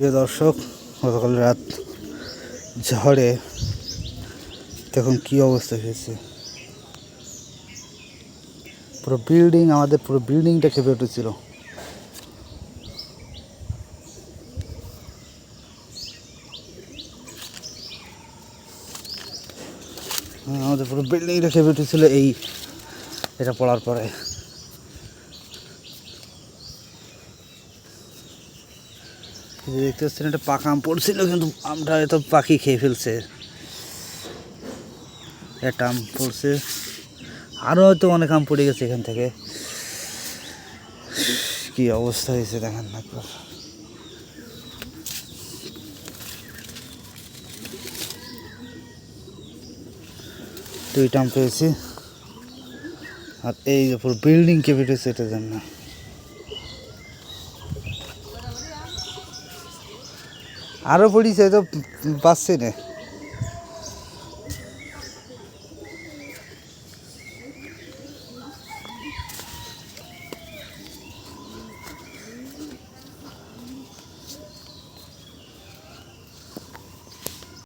প্রিয় দর্শক, গতকাল রাত ঝড়ে দেখুন কি অবস্থা হয়েছে। আমাদের পুরো বিল্ডিংটা কেঁপে উঠেছিল। আমাদের পুরো বিল্ডিংটা কেঁপে উঠেছিল এটা পড়ার পরে। দেখতে পাচ্ছেন একটা পাকা আম পড়ছিল, কিন্তু আমটা এত পাখি খেয়ে ফেলছে। একটা আম পড়ছে, আরও হয়তো অনেক আম পড়ে গেছে এখান থেকে। কি অবস্থা হয়েছে দেখেন না একবার। দুইটা আম পেয়েছি, আর এই পুরো বিল্ডিং কেঁপে উঠেছে এটার জন্য। আরও পড়িছে, তো পাচ্ছি না।